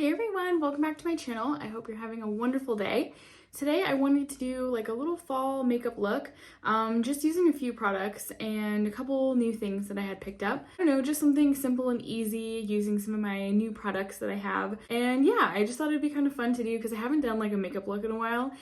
Hey everyone, welcome back to my channel. I hope you're having a wonderful day. Today I wanted to do like a little fall makeup look, just using a few products and a couple new things that I had picked up. I don't know, just something simple and easy using some of my new products that I have. And yeah, I just thought it'd be kind of fun to do because I haven't done like a makeup look in a while.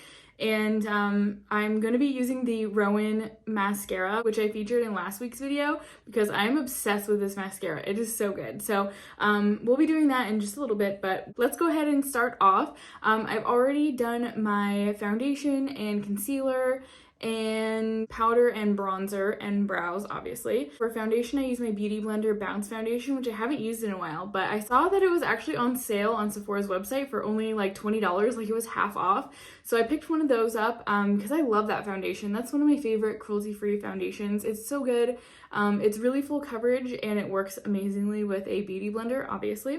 And I'm going to be using the Roen mascara, which I featured in last week's video because I'm obsessed with this mascara. It is so good. So we'll be doing that in just a little bit, but let's go ahead and start off. I've already done my foundation and concealer and powder and bronzer and brows, obviously. For foundation, I use my Beauty Blender Bounce Foundation, which I haven't used in a while, but I saw that it was actually on sale on Sephora's website for only like $20, like it was half off. So I picked one of those up because I love that foundation. That's one of my favorite cruelty-free foundations. It's so good. It's really full coverage and it works amazingly with a beauty blender, obviously.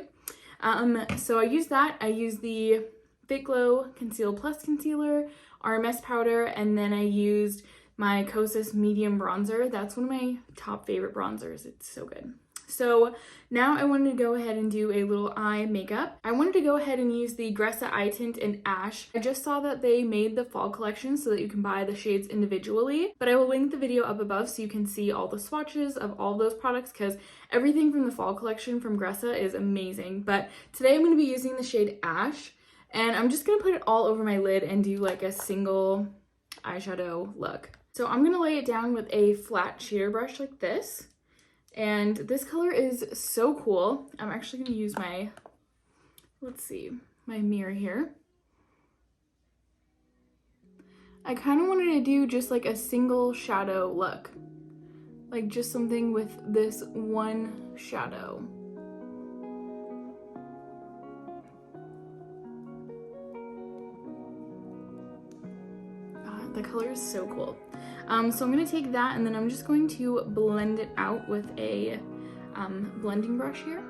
So I use that. I use the Fitglow Conceal Plus Concealer, RMS powder, and then I used my Kosas medium bronzer. That's one of my top favorite bronzers. It's so good. So now I wanted to go ahead and do a little eye makeup. I wanted to go ahead and use the Gressa Eye Tint in Ash. I just saw that they made the fall collection so that you can buy the shades individually, but I will link the video up above so you can see all the swatches of all those products because everything from the fall collection from Gressa is amazing. But today I'm going to be using the shade Ash. And I'm just going to put it all over my lid and do like a single eyeshadow look. So I'm going to lay it down with a flat sheer brush like this. And this color is so cool. I'm actually going to use my, let's see, my mirror here. I kind of wanted to do just like a single shadow look. Like just something with this one shadow. The color is so cool. So I'm going to take that and then I'm just going to blend it out with a blending brush here.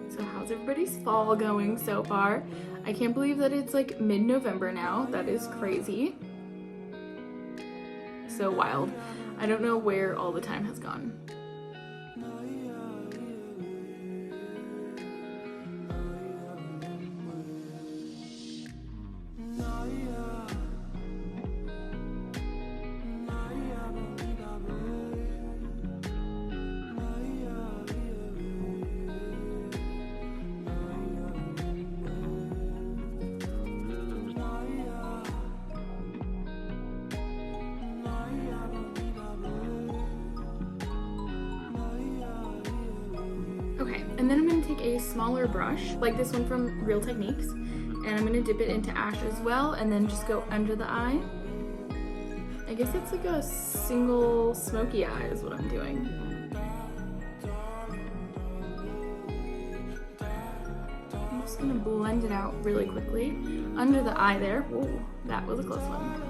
So how's everybody's fall going so far? I can't believe that it's like mid-November now. That is crazy. So wild. I don't know where all the time has gone. Okay, and then I'm going to take a smaller brush, like this one from Real Techniques, and I'm going to dip it into Ash as well, and then just go under the eye. I guess it's like a single smoky eye is what I'm doing. I'm just going to blend it out really quickly. Under the eye there. Whoa, that was a close one.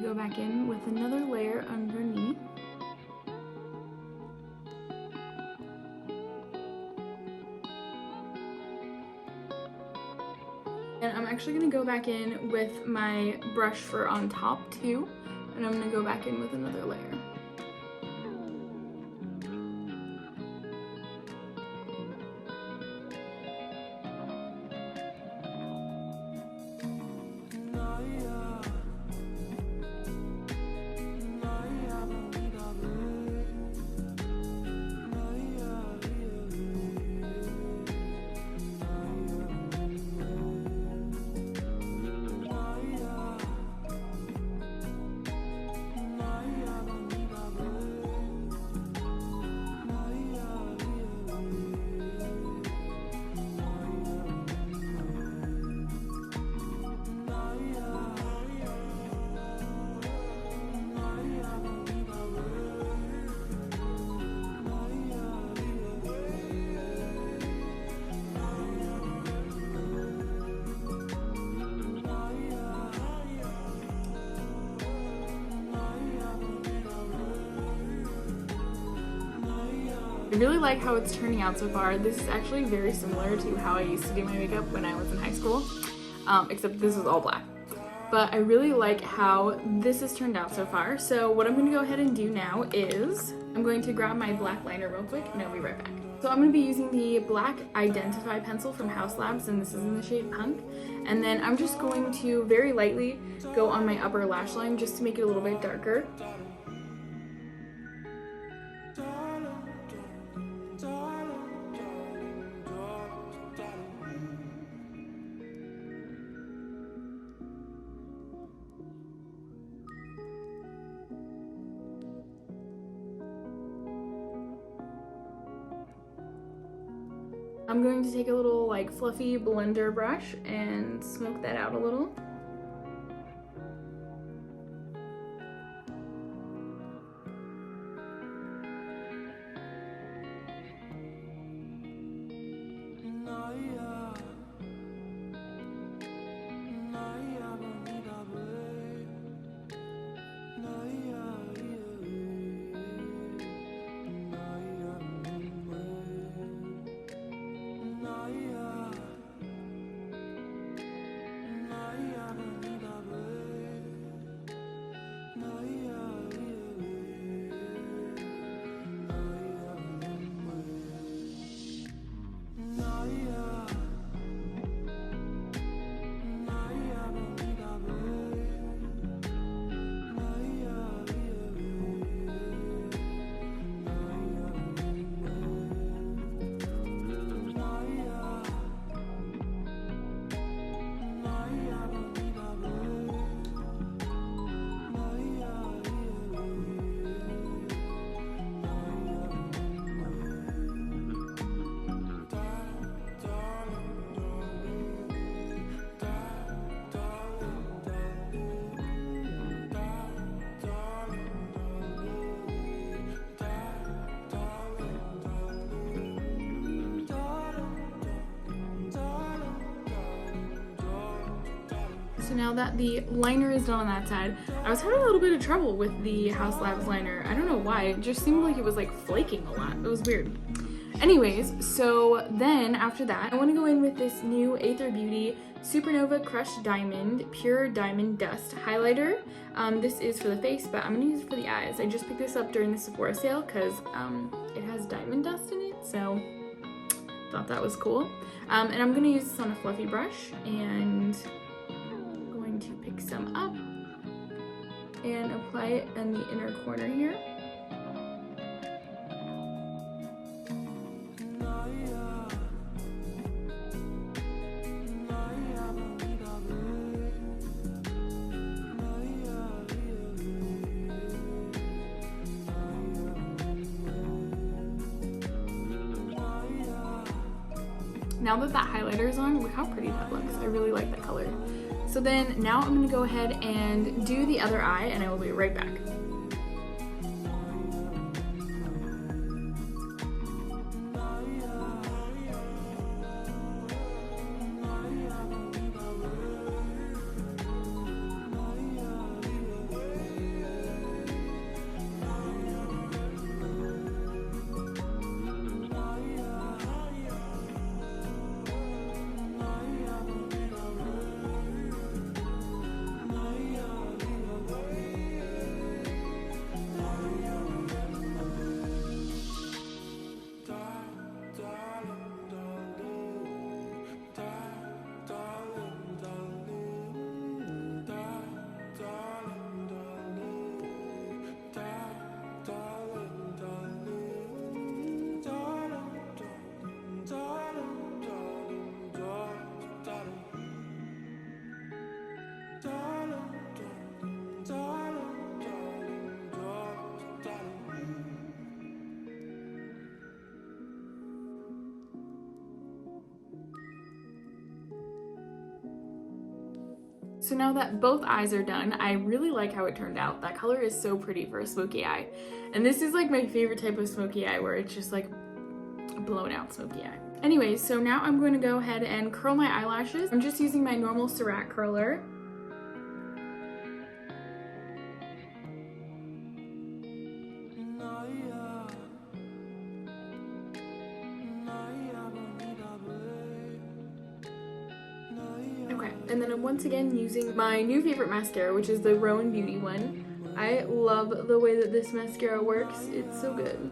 Go back in with another layer underneath. And I'm actually going to go back in with my brush for on top too. And I'm going to go back in with another layer. I really like how it's turning out so far. This is actually very similar to how I used to do my makeup when I was in high school, except this is all black. But I really like how this has turned out so far. So what I'm going to go ahead and do now is I'm going to grab my black liner real quick and I'll be right back. So I'm going to be using the black Eye-Dentify pencil from Haus Labs, and this is in the shade Punk. And then I'm just going to very lightly go on my upper lash line just to make it a little bit darker. I'm going to take a little like fluffy blender brush and smoke that out a little. So now that the liner is done on that side, I was having a little bit of trouble with the Haus Labs liner. I don't know why, it just seemed like it was like flaking a lot. It was weird. Anyways, so then after that, I want to go in with this new Aether Beauty Supernova Crushed Diamond Pure Diamond Dust Highlighter. This is for the face, but I'm going to use it for the eyes. I just picked this up during the Sephora sale because it has diamond dust in it, so thought that was cool. And I'm going to use this on a fluffy brush and I'm going to pick some up and apply it in the inner corner here. Now that that highlighter is on, look how pretty that looks. I really like that color. So then now I'm going to go ahead and do the other eye and I will be right back. So now that both eyes are done, I really like how it turned out. That color is so pretty for a smoky eye. And this is like my favorite type of smoky eye where it's just like blown out smoky eye. Anyways, so now I'm going to go ahead and curl my eyelashes. I'm just using my normal Surratt curler. And then I'm once again using my new favorite mascara, which is the Roen Beauty one. I love the way that this mascara works. It's so good.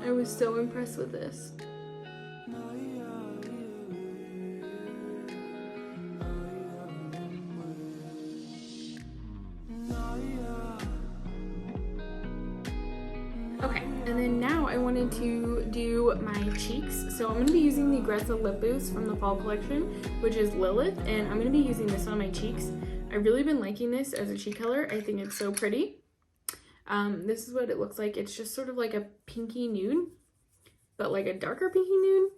I was so impressed with this. Okay, and then now I wanted to do my cheeks. So I'm going to be using the Gressa Lip Boost from the fall collection, which is Lilith, and I'm going to be using this on my cheeks. I've really been liking this as a cheek color. I think it's so pretty. This is what it looks like. It's just sort of like a pinky nude, but like a darker pinky nude.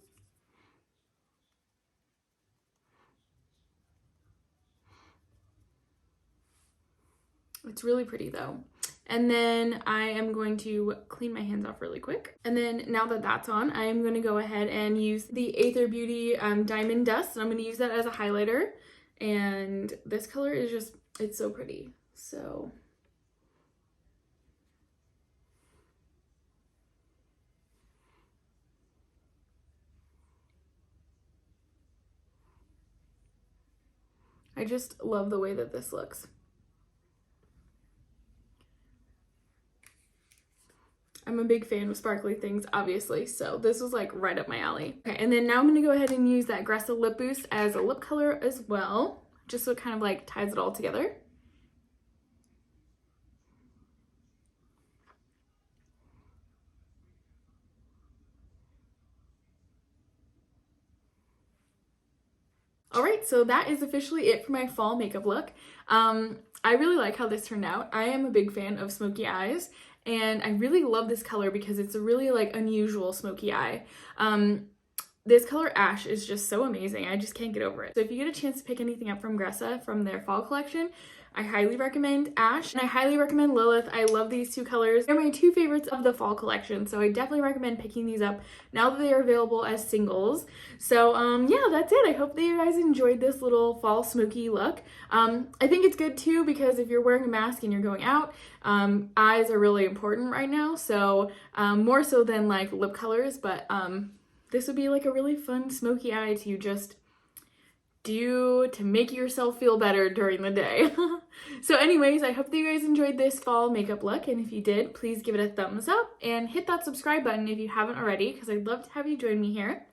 It's really pretty though. And then I am going to clean my hands off really quick. And then now that that's on, I am going to go ahead and use the Aether Beauty Diamond Dust. And I'm going to use that as a highlighter. And this color is just, it's so pretty. So I just love the way that this looks. I'm a big fan of sparkly things, obviously, so this was like right up my alley. Okay, and then now I'm gonna go ahead and use that Gressa Lip Boost as a lip color as well, just so it kind of like ties it all together. All right, so that is officially it for my fall makeup look. I really like how this turned out. I am a big fan of smoky eyes, and I really love this color because it's a really like unusual smoky eye. This color Ash is just so amazing. I just can't get over it. So if you get a chance to pick anything up from Gressa from their fall collection, I highly recommend Ash, and I highly recommend Lilith. I love these two colors. They're my two favorites of the fall collection, so I definitely recommend picking these up now that they are available as singles. So yeah, that's it. I hope that you guys enjoyed this little fall smoky look. I think it's good too because if you're wearing a mask and you're going out, eyes are really important right now, so more so than like lip colors, but this would be like a really fun smoky eye to just do to make yourself feel better during the day. So anyways, I hope that you guys enjoyed this fall makeup look, and if you did, please give it a thumbs up and hit that subscribe button if you haven't already, because I'd love to have you join me here.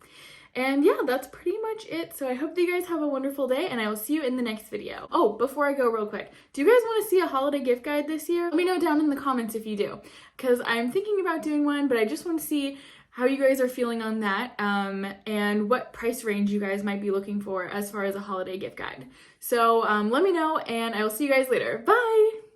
And yeah, that's pretty much it. So I hope that you guys have a wonderful day, and I will see you in the next video. Oh, before I go real quick, do you guys want to see a holiday gift guide this year? Let me know down in the comments if you do, because I'm thinking about doing one, but I just want to see how you guys are feeling on that, and what price range you guys might be looking for as far as a holiday gift guide. So let me know, and I will see you guys later. Bye!